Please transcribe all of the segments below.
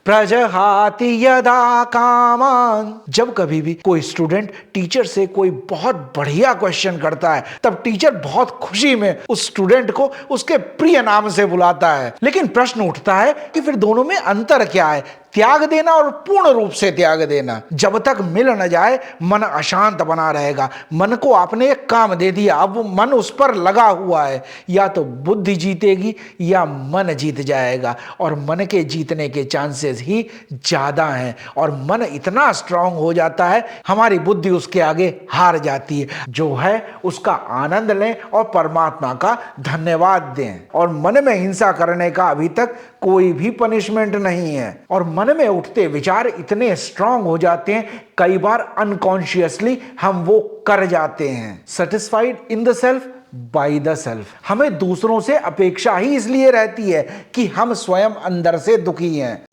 प्रजहाति यदा कामान। जब कभी भी कोई स्टूडेंट टीचर से कोई बहुत बढ़िया क्वेश्चन करता है तब टीचर बहुत खुशी में उस स्टूडेंट को उसके प्रिय नाम से बुलाता है। लेकिन प्रश्न उठता है कि फिर दोनों में अंतर क्या है? त्याग देना और पूर्ण रूप से त्याग देना। जब तक मिल न जाए मन अशांत बना रहेगा। मन को आपने एक काम दे दिया, अब वो मन उस पर लगा हुआ है। या तो बुद्धि जीतेगी या मन जीत जाएगा, और मन के जीतने के चांसेस ही ज्यादा हैं। और मन इतना स्ट्रांग हो जाता है हमारी बुद्धि उसके आगे हार जाती है। जो है उसका आनंद लें और परमात्मा का धन्यवाद दें। और मन में हिंसा करने का अभी तक कोई भी पनिशमेंट नहीं है। और मन में उठते विचार इतने स्ट्रांग हो जाते हैं, कई बार अनकॉन्शियसली हम वो कर जाते हैं। Satisfied in the self by the self. हमें दूसरों से अपेक्षा ही इसलिए रहती है कि हम स्वयं अंदर से दुखी हैं।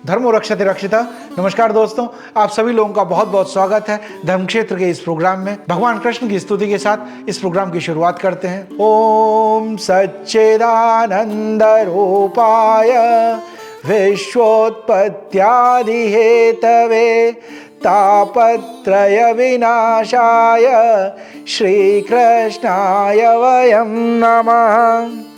धर्मो रक्षते रक्षिता। नमस्कार दोस्तों, आप सभी लोगों का बहुत बहुत स्वागत है धर्म क्षेत्र के इस प्रोग्राम में। भगवान कृष्ण की स्तुति के साथ इस प्रोग्राम की शुरुआत करते हैं। ओम सच्चिदानंद रूपाय विश्वोत्पत्त्यादि हेतवे तापत्रय विनाशाय श्री कृष्णाय वयं नमः।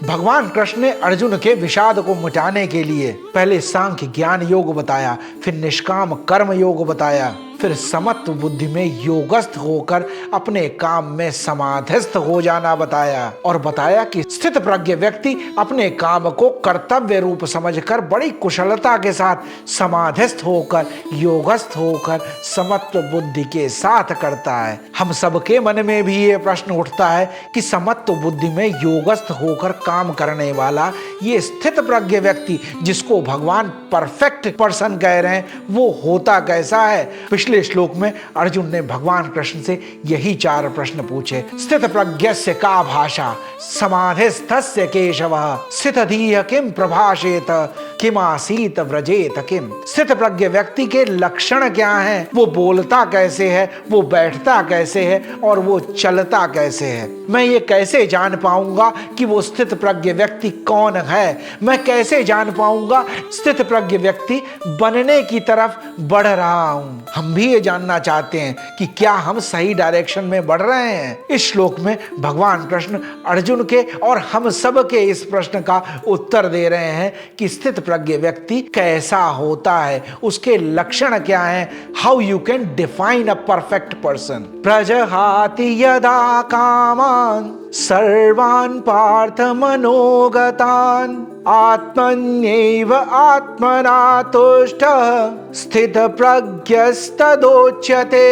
भगवान कृष्ण ने अर्जुन के विषाद को मिटाने के लिए पहले सांख्य ज्ञान योग बताया, फिर निष्काम कर्म योग बताया, फिर समत्व बुद्धि में योगस्थ होकर अपने काम में समाधिस्थ हो जाना बताया, और बताया कि स्थित प्रज्ञ व्यक्ति अपने काम को कर्तव्य रूप समझकर बड़ी कुशलता के साथ समाधिस्थ होकर योगस्थ होकर समत्व बुद्धि के साथ करता है। हम सबके मन में भी ये प्रश्न उठता है कि समत्व बुद्धि में योगस्थ होकर काम करने वाला ये स्थित प्रज्ञ व्यक्ति जिसको भगवान परफेक्ट पर्सन कह रहे हैं वो होता कैसा है? पिछले श्लोक में अर्जुन ने भगवान कृष्ण से यही 4 प्रश्न पूछे। स्थित प्रज्ञस्य का भाषा, समाधिस्थस्य केशवः, स्थितधीः किम प्रभाषेत, किमासीत व्रजेत किम। स्थित प्रज्ञ व्यक्ति के लक्षण क्या हैं? वो बोलता कैसे है, वो बैठता कैसे है और वो चलता कैसे है? मैं ये कैसे जान पाऊंगा कि वो स्थित प्रज्ञ व्यक्ति कौन है? मैं कैसे जान पाऊंगा स्थित प्रज्ञ व्यक्ति बनने की तरफ बढ़ रहा हूं? हम भी ये जानना चाहते हैं कि क्या हम सही डायरेक्शन में बढ़ रहे हैं। इस श्लोक में भगवान कृष्ण अर्जुन के और हम सब के इस प्रश्न का उत्तर दे रहे हैं कि स्थित प्रज्ञ व्यक्ति कैसा होता है, उसके लक्षण क्या हैं। How you can define a perfect person. प्रजहाति यदा कामान सर्वान् पार्थ मनोगतान् आत्मन्यैव आत्मना तुष्टः स्थित प्रज्ञस्तदोच्यते।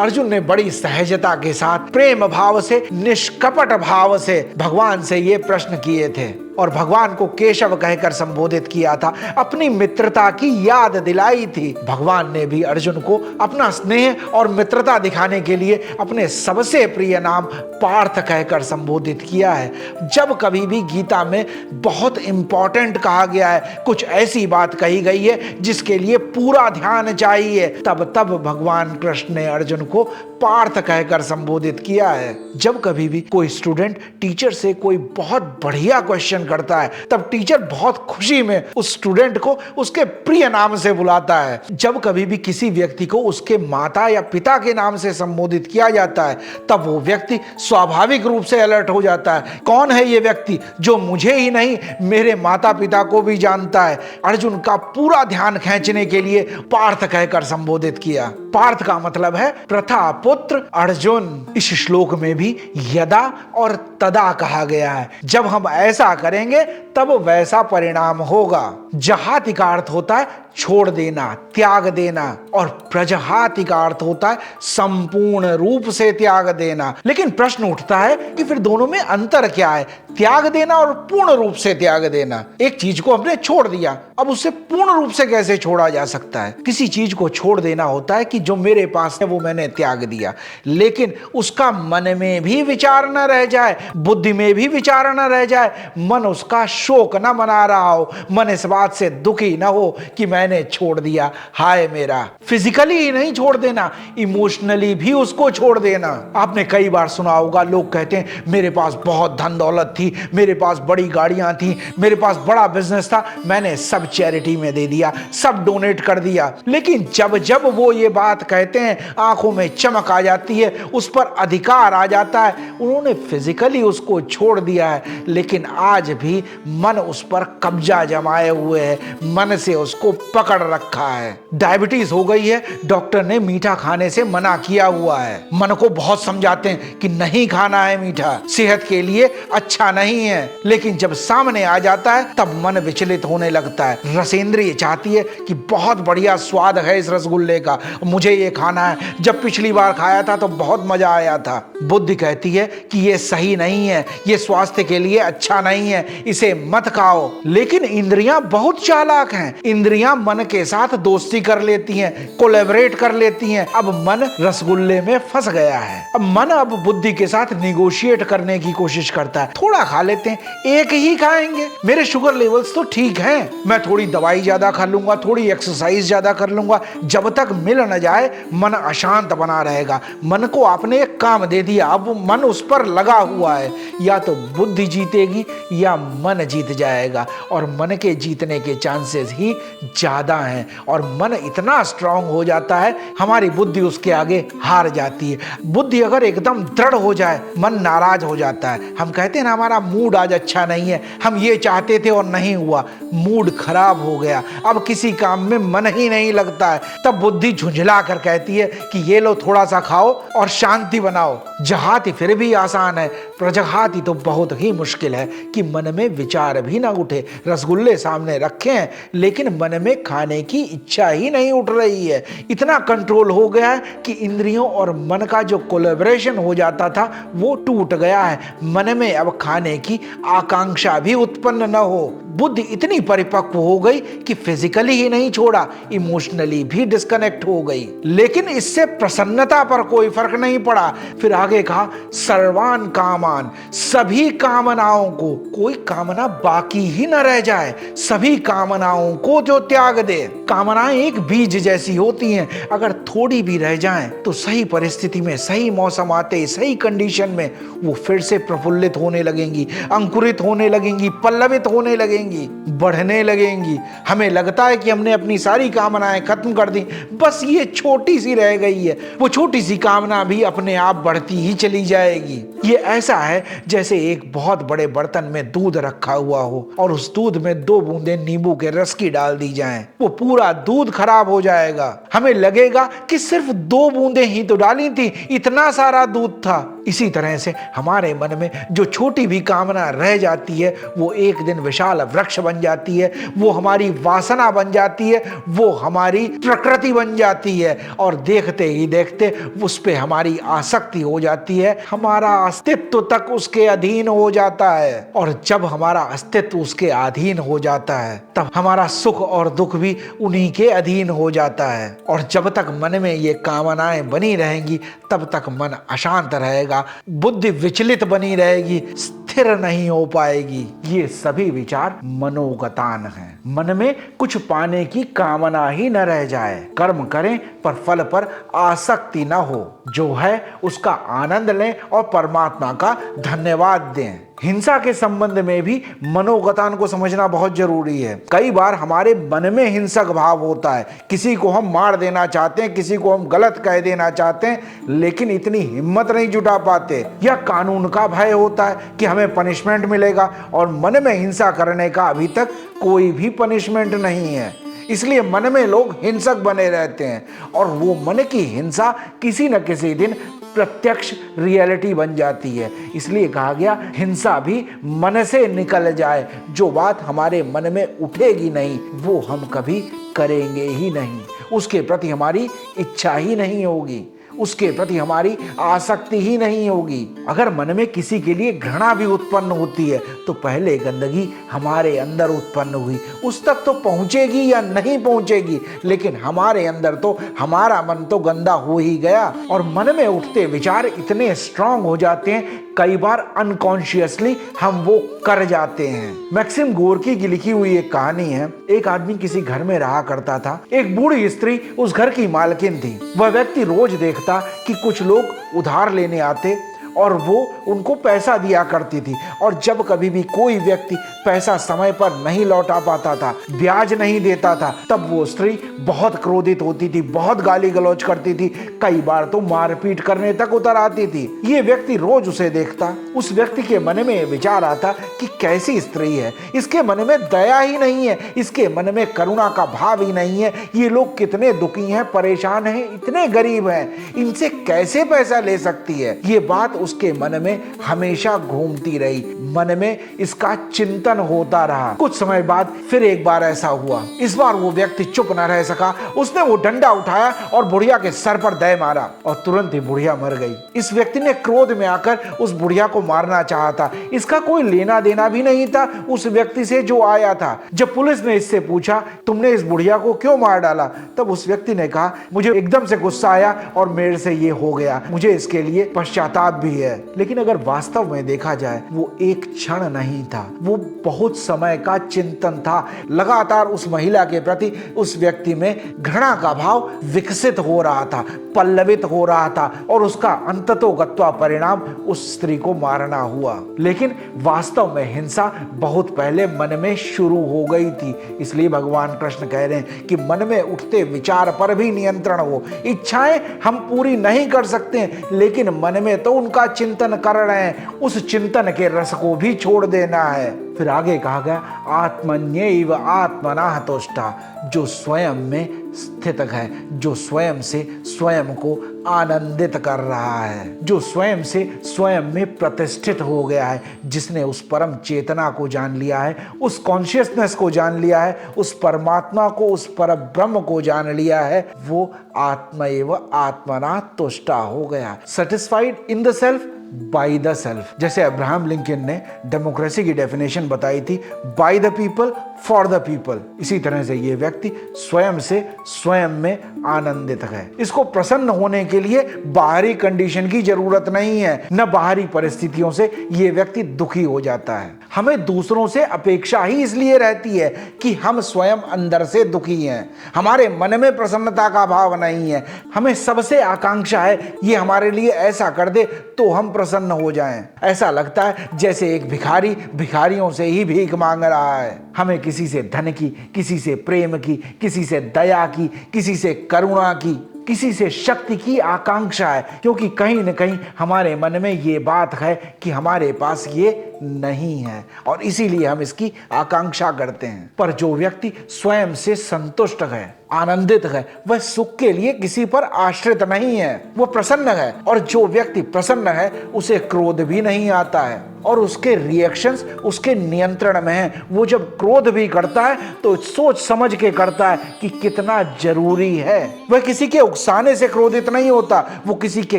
अर्जुन ने बड़ी सहजता के साथ प्रेम भाव से निष्कपट भाव से भगवान से ये प्रश्न किए थे और भगवान को केशव कहकर संबोधित किया था, अपनी मित्रता की याद दिलाई थी। भगवान ने भी अर्जुन को अपना स्नेह और मित्रता दिखाने के लिए अपने सबसे प्रिय नाम पार्थ कहकर संबोधित किया है। जब कभी भी गीता में बहुत इंपॉर्टेंट कहा गया है, कुछ ऐसी बात कही गई है जिसके लिए पूरा ध्यान चाहिए, तब भगवान कृष्ण ने अर्जुन को पार्थ कहकर संबोधित किया है। जब कभी भी कोई स्टूडेंट टीचर से कोई बहुत बढ़िया क्वेश्चन करता है तब टीचर बहुत खुशी में उस स्टूडेंट को उसके प्रिय नाम से बुलाता है। जब कभी भी किसी व्यक्ति को उसके माता या पिता के नाम से संबोधित किया जाता है तब वो व्यक्ति स्वाभाविक रूप से अलर्ट हो जाता है। कौन है ये व्यक्ति जो मुझे ही नहीं मेरे माता पिता को भी जानता है? अर्जुन का पूरा ध्यान खींचने के लिए पार्थ कहकर संबोधित किया। पार्थ का मतलब है प्रथा पुत्र अर्जुन। इस श्लोक में भी यदा और तदा कहा गया है। जब हम ऐसा करेंगे तब वैसा परिणाम होगा। जहाति का अर्थ होता है छोड़ देना, त्याग देना, और प्रजहाति का अर्थ होता है संपूर्ण रूप से त्याग देना। लेकिन प्रश्न उठता है कि फिर दोनों में अंतर क्या है? त्याग देना और पूर्ण रूप से त्याग देना। एक चीज को हमने छोड़ दिया, अब उससे पूर्ण रूप से कैसे छोड़ा जा सकता है? किसी चीज को छोड़ देना होता है कि जो मेरे पास है वो मैंने त्याग दिया। दिया, लेकिन उसका मन में भी विचार न रह जाए, बुद्धि में भी विचार न रह जाए, मन उसका शोक न मना रहा हो, मन इस बात से दुखी न हो कि मैंने छोड़ दिया, हाय मेरा। फिजिकली ही नहीं छोड़ देना, इमोशनली भी उसको छोड़ देना। आपने कई बार सुना होगा, लोग कहते हैं मेरे पास बहुत धन दौलत थी, मेरे पास बड़ी गाड़ियां थी, मेरे पास बड़ा बिजनेस था, मैंने सब चैरिटी में दे दिया, सब डोनेट कर दिया। लेकिन जब जब वो ये बात कहते हैं, आंखों में चमक आ जाती है, उस पर अधिकार आ जाता है। उन्होंने फिजिकली उसको छोड़ दिया है, लेकिन आज भी मन उस पर कब्जा जमाए हुए है, मन से उसको पकड़ रखा है। डायबिटीज हो गई है, डॉक्टर ने मीठा खाने से मना किया हुआ है, मन को बहुत समझाते हैं कि नहीं खाना है मीठा, सेहत के लिए अच्छा नहीं है, लेकिन जब सामने आ जाता है तब मन विचलित होने लगता है। रसेंद्रिय चाहती है कि बहुत बढ़िया स्वाद है इस रसगुल्ले का, मुझे ये खाना है, जब पिछली बार खाया था तो बहुत मजा आया था। बुद्धि कहती है कि ये सही नहीं है, ये स्वास्थ्य के लिए अच्छा नहीं है, इसे मत खाओ। लेकिन इंद्रियां बहुत चालाक हैं, इंद्रियां मन के साथ दोस्ती कर लेती हैं, कोलैबोरेट कर लेती हैं। अब मन रसगुल्ले में फंस गया है, अब मन अब बुद्धि के साथ निगोशिएट करने की कोशिश करता है। थोड़ा खा लेते हैं, एक ही खाएंगे, मेरे शुगर लेवल्स तो ठीक हैं, मैं थोड़ी दवाई ज्यादा खा लूंगा, थोड़ी एक्सरसाइज ज्यादा कर लूंगा, जब तक मिल न जाए मन अशांत बना रहेगा। मन को आपने एक काम दे दिया, अब मन उस पर लगा हुआ है, या तो बुद्धि जीतेगी या मन जीत जाएगा, और मन के जीतने के चांसेस ही ज्यादा हैं। और मन इतना स्ट्रांग हो जाता है, हमारी बुद्धि उसके आगे हार जाती है। बुद्धि अगर एकदम दृढ़ हो जाए, मन नाराज हो जाता है। हम कहते हैं ना, हमारा मूड आज अच्छा नहीं है, हम ये चाहते थे और नहीं हुआ, मूड खराब हो गया, अब किसी काम में मन ही नहीं लगता है। तब बुद्धि झुंझला कर कहती है कि ये लो थोड़ा सा खाओ और शांति बनाओ। जहाती फिर भी आसान है, प्रजघाती तो बहुत ही मुश्किल है कि मन में विचार भी ना उठे। रसगुल्ले सामने रखे हैं, लेकिन मन में खाने की इच्छा ही नहीं उठ रही है। इतना कंट्रोल हो गया है कि इंद्रियों और मन का जो कोलैबोरेशन हो जाता था वो टूट गया है। मन में अब खाने की आकांक्षा भी उत्पन्न न हो। बुद्धि इतनी परिपक्व हो गई कि फिजिकली ही नहीं छोड़ा, इमोशनली भी डिस्कनेक्ट हो गई। लेकिन इससे प्रसन्नता पर कोई फर्क नहीं पड़ा। फिर आगे कहा, सर्वान कामान, सभी कामनाओं को, कोई कामना बाकी ही न रह जाए, सभी कामनाओं को जो त्याग दे। कामनाएं एक बीज जैसी होती हैं, अगर थोड़ी भी रह जाएं तो सही परिस्थिति में, सही मौसम आते, सही कंडीशन में वो फिर से प्रफुल्लित होने लगेंगी, अंकुरित होने लगेंगी, पल्लवित होने लगेंगी, बढ़ने लगेंगी। हमें लगता है कि हमने अपनी सारी कामनाएं खत्म कर दी, बस ये छोटी सी रह गई है, वो छोटी सी कामना भी अपने आप बढ़ती ही चली जाएगी। ये ऐसा है जैसे एक बहुत बड़े बर्तन में दूध रखा हुआ हो और उस दूध में 2 बूंदें नींबू के रस की डाल दी जाएं, वो पूरा दूध खराब हो जाएगा। हमें लगेगा कि सिर्फ 2 बूंदें ही तो डाली थी, इतना सारा दूध था। इसी तरह से हमारे मन में जो छोटी भी कामना रह जाती है वो एक दिन विशाल वृक्ष बन जाती है, वो हमारी वासना बन जाती है, वो हमारी प्रकृति बन जाती है, और देखते ही देखते उस पे हमारी आसक्ति हो जाती है, हमारा अस्तित्व तक उसके अधीन हो जाता है। और जब हमारा अस्तित्व उसके अधीन हो जाता है तब हमारा सुख और दुख भी उन्हीं के अधीन हो जाता है। और जब तक मन में ये कामनाएं बनी रहेंगी तब तक मन अशांत रहेगा, बुद्धि विचलित बनी रहेगी, स्थिर नहीं हो पाएगी। ये सभी विचार मनोगतान हैं। मन में कुछ पाने की कामना ही न रह जाए, कर्म करें पर फल पर आसक्ति न हो, जो है उसका आनंद लें और परमात्मा का धन्यवाद दें। हिंसा के संबंध में भी मनोगतान को समझना बहुत जरूरी है। कई बार हमारे मन में हिंसक भाव होता है, किसी को हम मार देना चाहते हैं, किसी को हम गलत कह देना चाहते हैं, लेकिन इतनी हिम्मत नहीं जुटा पाते, या कानून का भय होता है कि हमें पनिशमेंट मिलेगा, और मन में हिंसा करने का अभी तक कोई भी पनिशमेंट नहीं है। इसलिए मन में लोग हिंसक बने रहते हैं, और वो मन की हिंसा किसी न किसी दिन प्रत्यक्ष रियलिटी बन जाती है। इसलिए कहा गया, हिंसा भी मन से निकल जाए, जो बात हमारे मन में उठेगी नहीं वो हम कभी करेंगे ही नहीं, उसके प्रति हमारी इच्छा ही नहीं होगी, उसके प्रति हमारी आसक्ति ही नहीं होगी। अगर मन में किसी के लिए घृणा भी उत्पन्न होती है तो पहले गंदगी हमारे अंदर उत्पन्न हुई, उस तक तो पहुंचेगी या नहीं पहुंचेगी, लेकिन हमारे अंदर तो हमारा मन तो गंदा हो ही गया। और मन में उठते विचार इतने स्ट्रांग हो जाते हैं, कई बार अनकॉन्शियसली हम वो कर जाते हैं। मैक्सिम गोर्की की लिखी हुई एक कहानी है। एक आदमी किसी घर में रहा करता था। एक बूढ़ी स्त्री उस घर की मालकिन थी। वह व्यक्ति रोज देखता कि कुछ लोग उधार लेने आते और वो उनको पैसा दिया करती थी, और जब कभी भी कोई व्यक्ति पैसा समय पर नहीं लौटा पाता था, ब्याज नहीं देता था, तब वो स्त्री बहुत क्रोधित होती थी, बहुत गाली गलौज करती थी, कई बार तो मारपीट करने तक उतर आती थी। ये व्यक्ति रोज उसे देखता। उस व्यक्ति के मन में विचार आता कि कैसी स्त्री है, इसके मन में दया ही नहीं है, इसके मन में करुणा का भाव ही नहीं है। ये लोग कितने दुखी हैं, परेशान हैं, इतने गरीब हैं, इनसे कैसे पैसा ले सकती है। ये बात उसके मन में हमेशा घूमती रही, मन में इसका चिंतन होता रहा। कुछ समय बाद फिर एक बार ऐसा हुआ। इस बार वो व्यक्ति चुप न रह सका, उसने वो डंडा उठाया और बुढ़िया के सर पर दे मारा और तुरंत ही बुढ़िया मर गई। इस व्यक्ति ने क्रोध में आकर उस बुढ़िया को मारना चाहा था। इसका कोई लेना देना भी नहीं था उस व्यक्ति से जो आया था। जब पुलिस ने इससे पूछा, तुमने इस बुढ़िया को क्यों मार डाला, तब उस व्यक्ति ने कहा, मुझे एकदम से गुस्सा आया और मेरे से ये हो गया, मुझे इसके लिए पश्चाताप भी है। लेकिन अगर वास्तव में देखा जाए, वो एक क्षण नहीं था, वो बहुत समय का चिंतन था। लगातार उस महिला के प्रति उस व्यक्ति में घृणा का भाव विकसित हो रहा था, पल्लवित हो रहा था, और उसका अंततोगत्वा परिणाम उस स्त्री को मारना हुआ। लेकिन वास्तव में हिंसा बहुत पहले मन में शुरू हो गई थी। इसलिए भगवान कृष्ण कह रहे हैं कि मन में उठते विचार पर भी नियंत्रण हो। इच्छाएं हम पूरी नहीं कर सकते, लेकिन मन में तो उनका चिंतन कर रहे हैं, उस चिंतन के रस को भी छोड़ देना है। फिर आगे कहा गया, आत्मन्यैव आत्मनः तुष्टा, जो स्वयं में स्थित है, जो स्वयं से स्वयं को आनंदित कर रहा है, जो स्वयं से स्वयं में प्रतिष्ठित हो गया है, जिसने उस परम चेतना को जान लिया है, उस कॉन्शियसनेस को जान लिया है, उस परमात्मा को, उस परब्रह्म को जान लिया है, वो आत्मैव आत्मना तुष्टा हो गया, satisfied in the self by the self. जैसे अब्राहम लिंकन ने डेमोक्रेसी की डेफिनेशन बताई थी, by the people for the people. इसी तरह से ये व्यक्ति स्वयं से स्वयं में आनंदित है। इसको प्रसन्न होने के लिए बाहरी कंडीशन की जरूरत नहीं है, न बाहरी परिस्थितियों से ये व्यक्ति दुखी हो जाता है। हमें दूसरों से अपेक्षा ही इसलिए रहती है कि हम स्वयं अंदर से दुखी हैं, हमारे मन में प्रसन्नता का भाव नहीं है। हमें सबसे आकांक्षा है ये हमारे लिए ऐसा कर दे तो हम प्रसन्न हो जाएं। ऐसा लगता है जैसे एक भिखारी भिखारियों से ही भीख मांग रहा है। हमें किसी से धन की, किसी से प्रेम की, किसी से दया की, किसी से करुणा की, किसी से शक्ति की आकांक्षा है, क्योंकि कहीं न कहीं हमारे मन में ये बात है कि हमारे पास ये नहीं है, और इसीलिए हम इसकी आकांक्षा करते हैं। पर जो व्यक्ति स्वयं से संतुष्ट है, आनंदित है, वह सुख के लिए किसी पर आश्रित नहीं है, वो प्रसन्न है। और जो व्यक्ति प्रसन्न है उसे क्रोध भी नहीं आता है, और उसके रिएक्शंस उसके नियंत्रण में हैं। वो जब क्रोध भी करता है तो सोच समझ के करता है कि कितना जरूरी है। वह किसी के उकसाने से क्रोधित नहीं होता, वो किसी के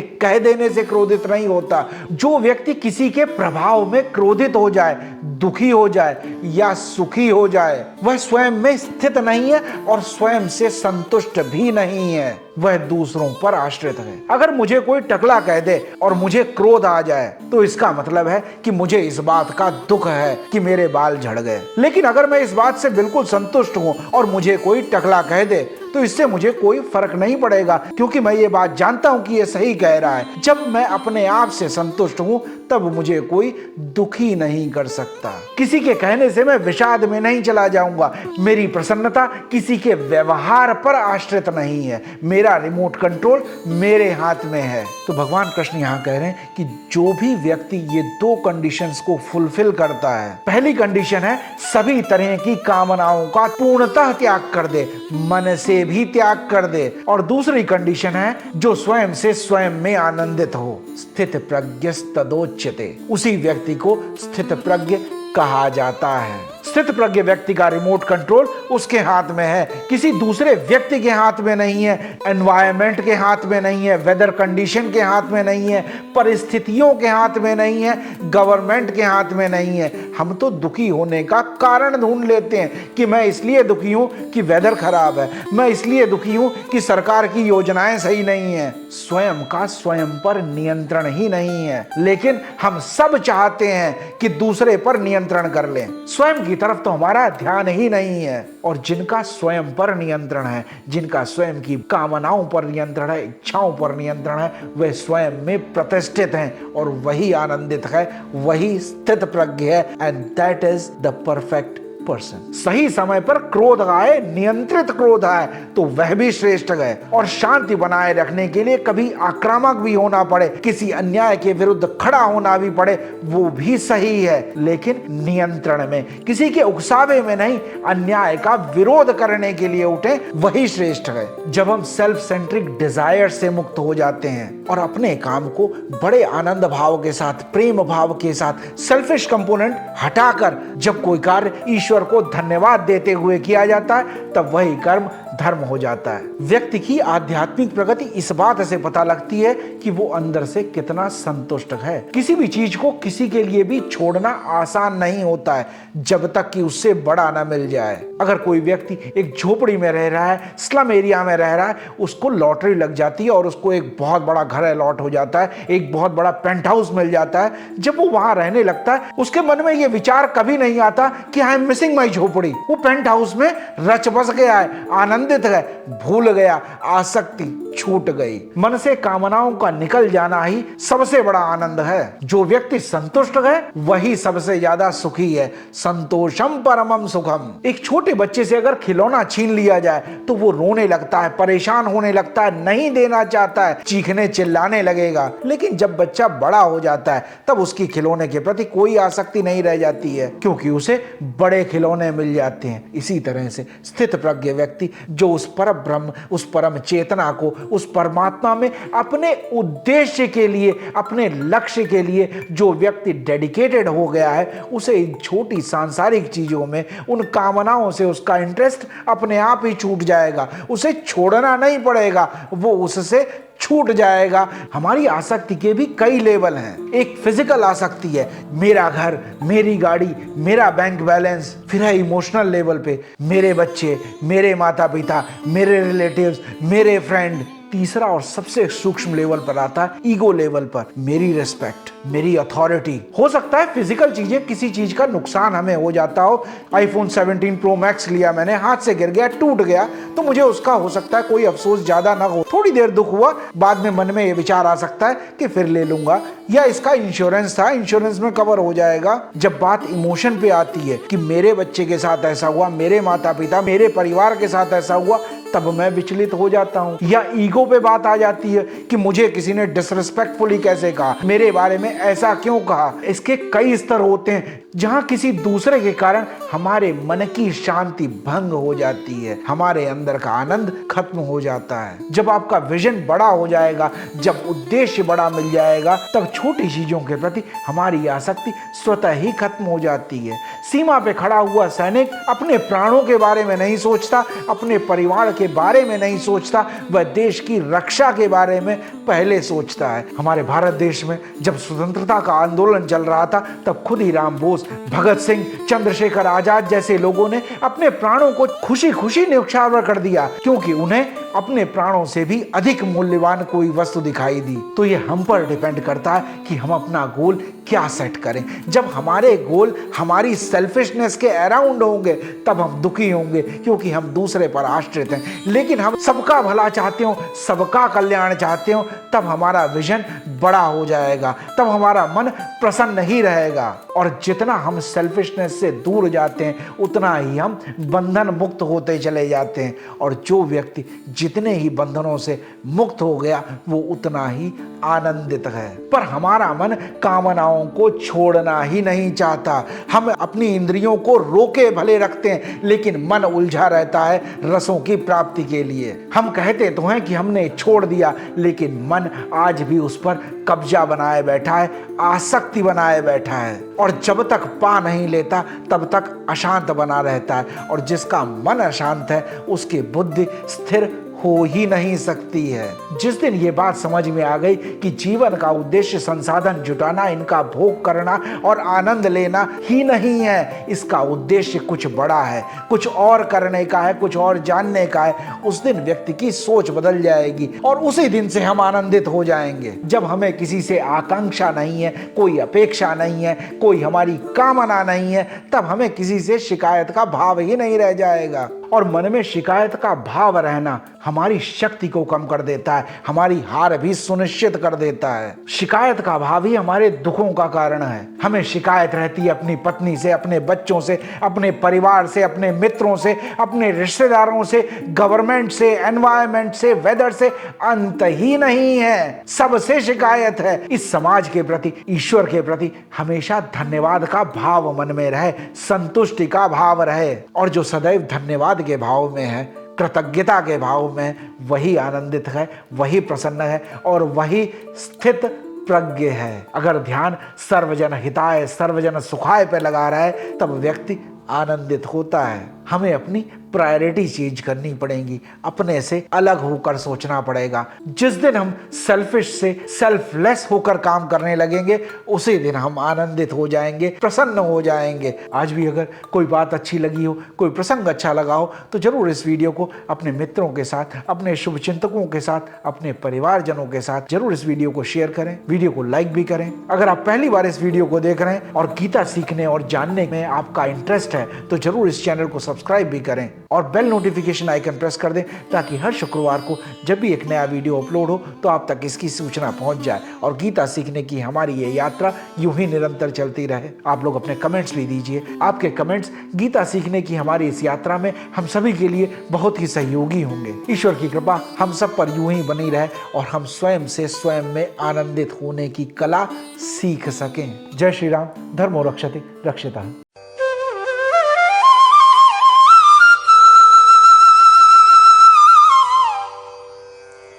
कह देने से क्रोधित नहीं होता। जो व्यक्ति किसी के प्रभाव में क्रोधित हो जाए, दुखी हो जाए या सुखी हो जाए, वह स्वयं में स्थित नहीं है और स्वयं से संतुष्ट भी नहीं है, वह दूसरों पर आश्रित है। अगर मुझे कोई टकला कह दे और मुझे क्रोध आ जाए तो इसका मतलब है कि मुझे इस बात का दुख है कि मेरे बाल झड़ गए। लेकिन अगर मैं इस बात से बिल्कुल संतुष्ट हूं और मुझे कोई टकला कह दे तो इससे मुझे कोई फर्क नहीं पड़ेगा, क्योंकि मैं ये बात जानता हूं कि ये सही कह रहा है। जब मैं अपने आप से संतुष्ट हूं तब मुझे कोई दुखी नहीं कर सकता। किसी के कहने से मैं विषाद में नहीं चला जाऊंगा। मेरी प्रसन्नता किसी के व्यवहार पर आश्रित नहीं है, मेरा रिमोट कंट्रोल मेरे हाथ में है। तो भगवान कृष्ण यहाँ कह रहे हैं कि जो भी व्यक्ति ये दो कंडीशंस को फुलफिल करता है, पहली कंडीशन है सभी तरह की कामनाओं का पूर्णतः त्याग कर दे, मन से भी त्याग कर दे, और दूसरी कंडीशन है जो स्वयं से स्वयं में आनंदित हो, स्थित प्रज्ञस्तदोच्यते। उसी व्यक्ति को स्थित प्रज्ञ कहा जाता है। स्थित प्रज्ञ व्यक्ति का रिमोट कंट्रोल उसके हाथ में है, किसी दूसरे व्यक्ति के हाथ में नहीं है, एनवायरमेंट के हाथ में नहीं है, वेदर कंडीशन के हाथ में नहीं है, परिस्थितियों के हाथ में नहीं है, गवर्नमेंट के हाथ में नहीं है। हम तो दुखी होने का कारण ढूंढ लेते हैं कि मैं इसलिए दुखी हूं कि वेदर खराब है, मैं इसलिए दुखी हूं कि सरकार की योजनाएं सही नहीं है। स्वयं का स्वयं पर नियंत्रण ही नहीं है, लेकिन हम सब चाहते हैं कि दूसरे पर नियंत्रण कर लें। स्वयं की तरफ तो हमारा ध्यान ही नहीं है। और जिनका स्वयं पर नियंत्रण है, जिनका स्वयं की कामनाओं पर नियंत्रण है, इच्छाओं पर नियंत्रण है, वे स्वयं में प्रतिष्ठित हैं और वही आनंदित है, वही स्थित प्रज्ञ है। And that is the perfect person. सही समय पर क्रोध आए, नियंत्रित क्रोध आए तो वह भी श्रेष्ठ है। और शांति बनाए रखने के लिए कभी आक्रामक भी होना पड़े, किसी अन्याय के विरुद्ध खड़ा होना भी पड़े, वो भी सही है, लेकिन नियंत्रण में, किसी के उकसावे में नहीं, अन्याय का विरोध करने के लिए उठे, वही श्रेष्ठ है। जब हम सेल्फ सेंट्रिक डिजायर से मुक्त हो जाते हैं और अपने काम को बड़े आनंद भाव के साथ, प्रेम भाव के साथ, सेल्फिश कंपोनेंट हटाकर जब कोई कार्य ईश्वर को धन्यवाद देते हुए किया जाता है, तब वही कर्म धर्म हो जाता है। व्यक्ति की आध्यात्मिक प्रगति इस बात से पता लगती है कि वो अंदर से कितना संतुष्ट है। किसी भी चीज को किसी के लिए भी छोड़ना आसान नहीं होता है जब तक कि उससे बड़ा ना मिल जाए। अगर कोई व्यक्ति एक झोपड़ी में रह रहा है, स्लम एरिया में रह रहा है, उसको लॉटरी लग जाती है और उसको एक बहुत बड़ा घर अलॉट हो जाता है, एक बहुत बड़ा पेंट हाउस मिल जाता है। जब वो वहां रहने लगता है, उसके मन में ये विचार कभी नहीं आता कि आई एम मिसिंग माई झोपड़ी। वो पेंट हाउस में रच बस गया है, आनंदित है, भूल गया, आसक्ति छूट गई। मन से कामनाओं का निकल जाना ही सबसे बड़ा आनंद है। जो व्यक्ति संतुष्ट है वही सबसे ज्यादा सुखी है। संतोषम परमम सुखम। एक छोटे बच्चे से अगर खिलौना छीन लिया जाए तो वो रोने लगता है, परेशान होने लगता है, नहीं देना चाहता है, चीखने चिल्लाने लगेगा। लेकिन जब बच्चा बड़ा हो जाता है तब उसकी खिलौने के प्रति कोई आसक्ति नहीं रह जाती है, क्योंकि उसे बड़े खिलौने मिल जाते हैं। इसी तरह से स्थित प्रज्ञ व्यक्ति जो उस पर ब्रह्म, उस परम चेतना को, उस परमात्मा में अपने उद्देश्य के लिए, अपने लक्ष्य के लिए जो व्यक्ति डेडिकेटेड हो गया है, उसे इन छोटी सांसारिक चीजों में, उन कामनाओं से उसका इंटरेस्ट अपने आप ही छूट जाएगा। उसे छोड़ना नहीं पड़ेगा, वो उससे छूट जाएगा। हमारी आसक्ति के भी कई लेवल हैं। एक फिजिकल आसक्ति है, मेरा घर, मेरी गाड़ी, मेरा बैंक बैलेंस। फिर है इमोशनल लेवल पे, मेरे बच्चे, मेरे माता पिता, मेरे रिलेटिव्स, मेरे फ्रेंड। तीसरा और सबसे सूक्ष्म लेवल पर आता है ईगो लेवल पर, मेरी रिस्पेक्ट, मेरी अथॉरिटी। हो सकता है फिजिकल चीजें, किसी चीज का नुकसान हमें हो जाता हो। आईफोन 17 प्रो मैक्स लिया मैंने, हाथ से गिर गया, टूट गया, तो मुझे उसका हो सकता है कोई अफसोस ज्यादा ना हो, थोड़ी देर दुख हुआ, बाद में मन में ये विचार आ सकता है कि फिर ले लूंगा, या इसका इंश्योरेंस था, इंश्योरेंस में कवर हो जाएगा। जब बात इमोशन पे आती है कि मेरे बच्चे के साथ ऐसा हुआ, मेरे माता पिता, मेरे परिवार के साथ ऐसा हुआ, तब मैं विचलित हो जाता हूं। या ईगो पे बात आ जाती है कि मुझे किसी ने डिसरिस्पेक्टफुली कैसे कहा, मेरे बारे में ऐसा क्यों कहा। इसके कई स्तर होते हैं जहां किसी दूसरे के कारण हमारे मन की शांति भंग हो जाती है, हमारे अंदर का आनंद खत्म हो जाता है। जब आपका विजन बड़ा हो जाएगा, जब उद्देश्य बड़ा मिल जाएगा, तब छोटी चीजों के प्रति हमारी आसक्ति स्वतः ही खत्म हो जाती है। सीमा पे खड़ा हुआ सैनिक अपने प्राणों के बारे में नहीं सोचता, अपने परिवार के बारे में नहीं सोचता, वह देश की रक्षा के बारे में पहले सोचता है। हमारे भारत देश में जब स्वतंत्रता का आंदोलन चल रहा था, तब खुद ही राम बोस, भगत सिंह, चंद्रशेखर आजाद जैसे लोगों ने अपने प्राणों को खुशी खुशी न्यौछावर कर दिया, क्योंकि उन्हें अपने प्राणों से भी अधिक मूल्यवान कोई वस्तु दिखाई दी। तो ये हम पर डिपेंड करता है कि हम अपना गोल क्या सेट करें। जब हमारे गोल हमारी सेल्फिशनेस के अराउंड होंगे, तब हम दुखी होंगे, क्योंकि हम दूसरे पर आश्रित हैं। लेकिन हम सबका भला चाहते हो, सबका कल्याण चाहते हो, तब हमारा विजन बड़ा हो जाएगा, तब हमारा मन प्रसन्न ही रहेगा। और जितना हम सेल्फिशनेस से दूर जाते हैं, उतना ही हम बंधन मुक्त होते चले जाते हैं। और जो व्यक्ति जितने ही बंधनों से मुक्त हो गया वो उतना ही आनंदित है। पर हमारा मन कामनाओं को छोड़ना ही नहीं चाहता। हम अपनी इंद्रियों को रोके भले रखते हैं, लेकिन मन उलझा रहता है रसों की प्राप्ति के लिए। हम कहते तो हैं कि हमने छोड़ दिया, लेकिन मन आज भी उस पर कब्जा बनाए बैठा है, आसक्ति बनाए बैठा है, और जब तक पा नहीं लेता तब तक अशांत बना रहता है। और जिसका मन अशांत है उसकी बुद्धि स्थिर हो ही नहीं सकती है। जिस दिन ये बात समझ में आ गई कि जीवन का उद्देश्य संसाधन जुटाना, इनका भोग करना और आनंद लेना ही नहीं है, इसका उद्देश्य कुछ बड़ा है, कुछ और करने का है, कुछ और जानने का है, उस दिन व्यक्ति की सोच बदल जाएगी और उसी दिन से हम आनंदित हो जाएंगे। जब हमें किसी से आकांक्षा नहीं है, कोई अपेक्षा नहीं है, कोई हमारी कामना नहीं है, तब हमें किसी से शिकायत का भाव ही नहीं रह जाएगा। और मन में शिकायत का भाव रहना हमारी शक्ति को कम कर देता है, हमारी हार भी सुनिश्चित कर देता है। शिकायत का भाव ही हमारे दुखों का कारण है। हमें शिकायत रहती है अपनी पत्नी से, अपने बच्चों से, अपने परिवार से, अपने मित्रों से, अपने रिश्तेदारों से, गवर्नमेंट से, एनवायरमेंट से, वेदर से, अंत ही नहीं है। सबसे शिकायत है। इस समाज के प्रति, ईश्वर के प्रति हमेशा धन्यवाद का भाव मन में रहे, संतुष्टि का भाव रहे, और जो सदैव धन्यवाद के भाव में है, कृतज्ञता के भाव में, वही आनंदित है, वही प्रसन्न है और वही स्थित प्रज्ञ है। अगर ध्यान सर्वजन हिताय सर्वजन सुखाय पे लगा रहा है तब व्यक्ति आनंदित होता है। हमें अपनी प्रायोरिटी चेंज करनी पड़ेगी, अपने से अलग होकर सोचना पड़ेगा। जिस दिन हम सेल्फिश से सेल्फलेस होकर काम करने लगेंगे उसी दिन हम आनंदित हो जाएंगे, प्रसन्न हो जाएंगे। आज भी अगर कोई बात अच्छी लगी हो, कोई प्रसंग अच्छा लगा हो, तो जरूर इस वीडियो को अपने मित्रों के साथ, अपने शुभचिंतकों के साथ, अपने परिवारजनों के साथ जरूर इस वीडियो को शेयर करें, वीडियो को लाइक भी करें। अगर आप पहली बार इस वीडियो को देख रहे हैं और गीता सीखने और जानने में आपका इंटरेस्ट है तो जरूर इस चैनल को सब्सक्राइब भी करें और बेल नोटिफिकेशन आइकन प्रेस कर दें, ताकि हर शुक्रवार को जब भी एक नया वीडियो अपलोड हो तो आप तक इसकी सूचना पहुंच जाए और गीता सीखने की हमारी ये यात्रा यूं ही निरंतर चलती रहे। आप लोग अपने कमेंट्स भी दीजिए। आपके कमेंट्स गीता सीखने की हमारी इस यात्रा में हम सभी के लिए बहुत ही सहयोगी होंगे। ईश्वर की कृपा हम सब पर यूं ही बनी रहे और हम स्वयं से स्वयं में आनंदित होने की कला सीख सकें। जय श्री राम। धर्मो रक्षति रक्षितः।